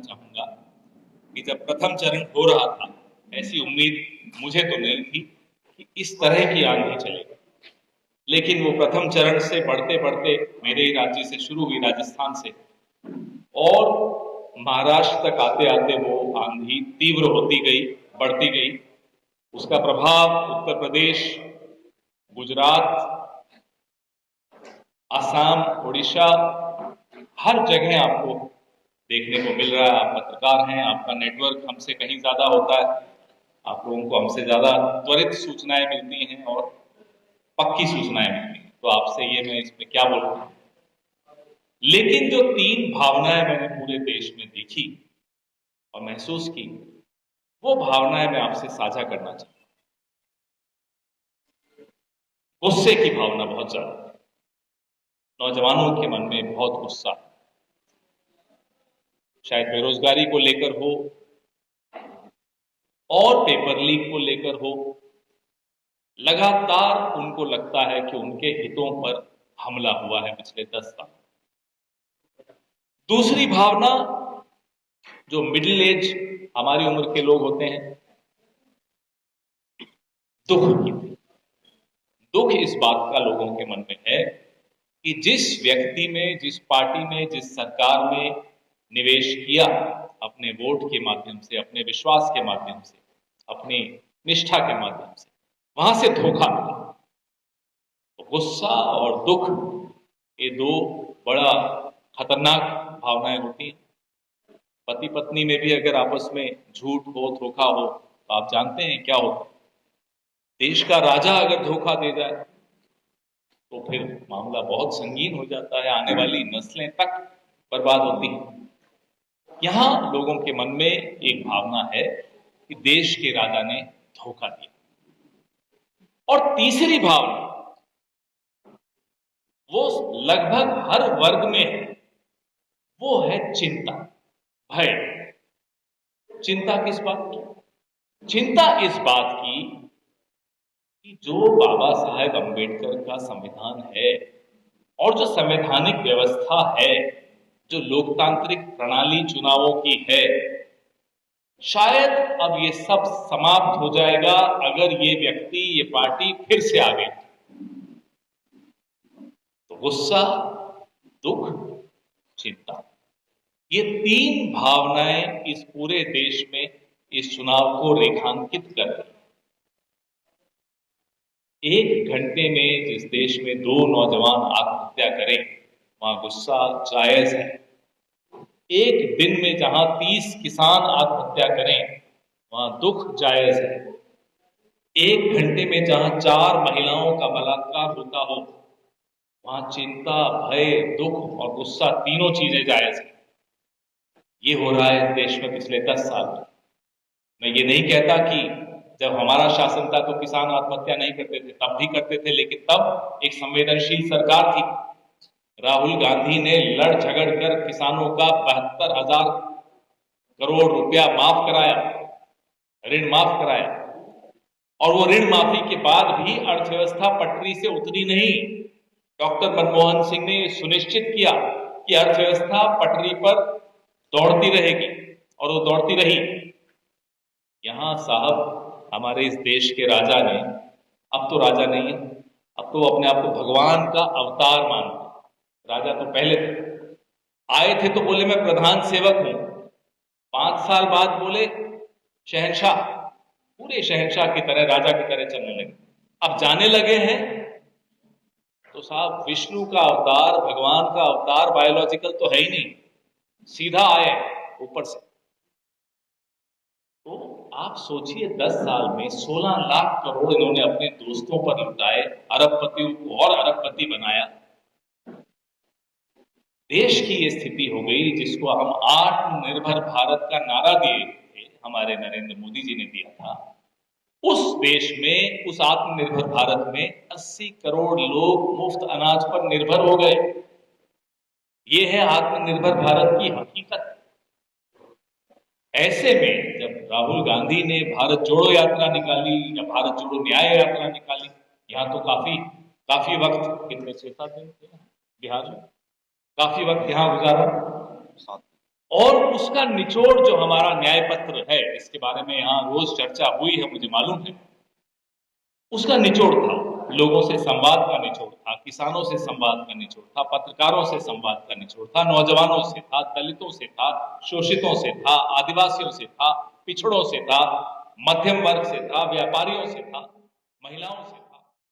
चाहूंगा कि जब प्रथम चरण हो रहा था, ऐसी उम्मीद मुझे तो नहीं थी कि इस तरह की आंधी चलेगी। लेकिन वो प्रथम चरण से बढ़ते बढ़ते मेरे ही राज्य से शुरू हुई, राजस्थान से, और महाराष्ट्र तक आते आते वो आंधी तीव्र होती गई, बढ़ती गई। उसका प्रभाव उत्तर प्रदेश, गुजरात, असम, उड़ीसा, हर जगह आपको देखने को मिल रहा है। आप पत्रकार हैं, आपका नेटवर्क हमसे कहीं ज्यादा होता है, आप लोगों को हमसे ज्यादा त्वरित सूचनाएं मिलती हैं और पक्की सूचनाएं मिलती हैं, तो आपसे ये मैं इसमें क्या बोलूं। लेकिन जो तीन भावनाएं मैंने पूरे देश में देखी और महसूस की, वो भावनाएं मैं आपसे साझा करना चाहता हूं। गुस्से की भावना बहुत ज्यादा है, नौजवानों के मन में बहुत गुस्सा, शायद बेरोजगारी को लेकर हो और पेपर लीक को लेकर हो। लगातार उनको लगता है कि उनके हितों पर हमला हुआ है पिछले 10 साल। दूसरी भावना, जो मिडिल एज हमारी उम्र के लोग होते हैं, दुख की थी। दुख इस बात का लोगों के मन में है कि जिस व्यक्ति में, जिस पार्टी में, जिस सरकार में निवेश किया, अपने वोट के माध्यम से, अपने विश्वास के माध्यम से, अपनी निष्ठा के माध्यम से, वहां से धोखा मिला। तो गुस्सा और दुख, ये दो बड़ा खतरनाक भावनाएं होती हैं। पति पत्नी में भी अगर आपस में झूठ हो, धोखा हो, तो आप जानते हैं क्या होता है। देश का राजा अगर धोखा दे जाए तो फिर मामला बहुत संगीन हो जाता है, आने वाली नस्लें तक बर्बाद होती हैं। यहां लोगों के मन में एक भावना है कि देश के राजा ने धोखा दिया। और तीसरी भावना, वो लगभग हर वर्ग में है, वो है चिंता, भय। चिंता किस बात की? चिंता इस बात की कि जो बाबा साहेब अंबेडकर का संविधान है और जो संवैधानिक व्यवस्था है, जो लोकतांत्रिक प्रणाली चुनावों की है, शायद अब ये सब समाप्त हो जाएगा अगर ये व्यक्ति, ये पार्टी फिर से आ गई। तो गुस्सा, दुख, चिंता, ये तीन भावनाएं इस पूरे देश में इस चुनाव को रेखांकित कर रही। एक घंटे में जिस देश में 2 नौजवान आत्महत्या करें, वहां गुस्सा जायज है। एक दिन में जहां 30 किसान आत्महत्या करें, वहां दुख जायज है। एक घंटे में जहां 4 महिलाओं का बलात्कार होता हो, वहां चिंता, भय, दुख और गुस्सा, तीनों चीजें जायज है। ये हो रहा है देश में पिछले 10 साल में। मैं ये नहीं कहता कि जब हमारा शासन था तो किसान आत्महत्या नहीं करते थे, तब भी करते थे, लेकिन तब एक संवेदनशील सरकार थी। राहुल गांधी ने लड़ झगड़ कर किसानों का 72,000 करोड़ रुपया माफ कराया, ऋण माफ कराया। और वो ऋण माफी के बाद भी अर्थव्यवस्था पटरी से उतरी नहीं। डॉक्टर मनमोहन सिंह ने सुनिश्चित किया कि अर्थव्यवस्था पटरी पर दौड़ती रहेगी, और वो दौड़ती रही। यहां साहब हमारे इस देश के राजा ने, अब तो राजा नहीं है, अब तो अपने आप को भगवान का अवतार मानते। राजा तो पहले थे, आए थे तो बोले मैं प्रधान सेवक हूं, 5 साल बाद बोले शहंशाह, पूरे शहंशाह की तरह, राजा की तरह चलने लगे। अब जाने लगे हैं तो साहब विष्णु का अवतार, भगवान का अवतार बायोलॉजिकल तो है ही नहीं, सीधा आए ऊपर से। तो आप सोचिए 10 साल में 16 लाख करोड़ इन्होंने अपने दोस्तों पर लुटाए, अरबपतियों को और अरबपति बनाया। देश की ये स्थिति हो गई जिसको हम आत्मनिर्भर भारत का नारा दिए थे, हमारे नरेंद्र मोदी जी ने दिया था। उस देश में, उस आत्मनिर्भर भारत में 80 करोड़ लोग मुफ्त अनाज पर निर्भर हो गए। ये है आत्मनिर्भर भारत की हकीकत। ऐसे में जब राहुल गांधी ने भारत जोड़ो यात्रा निकाली या भारत जोड़ो न्याय यात्रा निकाली, यहां तो काफी वक्त, कितने 6-7 दिन थे बिहार में, काफी वक्त यहां गुजारा। और उसका निचोड़ जो हमारा न्याय पत्र है, इसके बारे में यहां रोज चर्चा हुई है, मुझे मालूम है, उसका निचोड़ था, लोगों से संवाद का निचोड़ था, किसानों से संवाद का निचोड़ था, पत्रकारों से संवाद का निचोड़ था, नौजवानों से था, दलितों से था, शोषितों से था, आदिवासियों से था, पिछड़ों से था, मध्यम वर्ग से था, व्यापारियों से था, महिलाओं से था।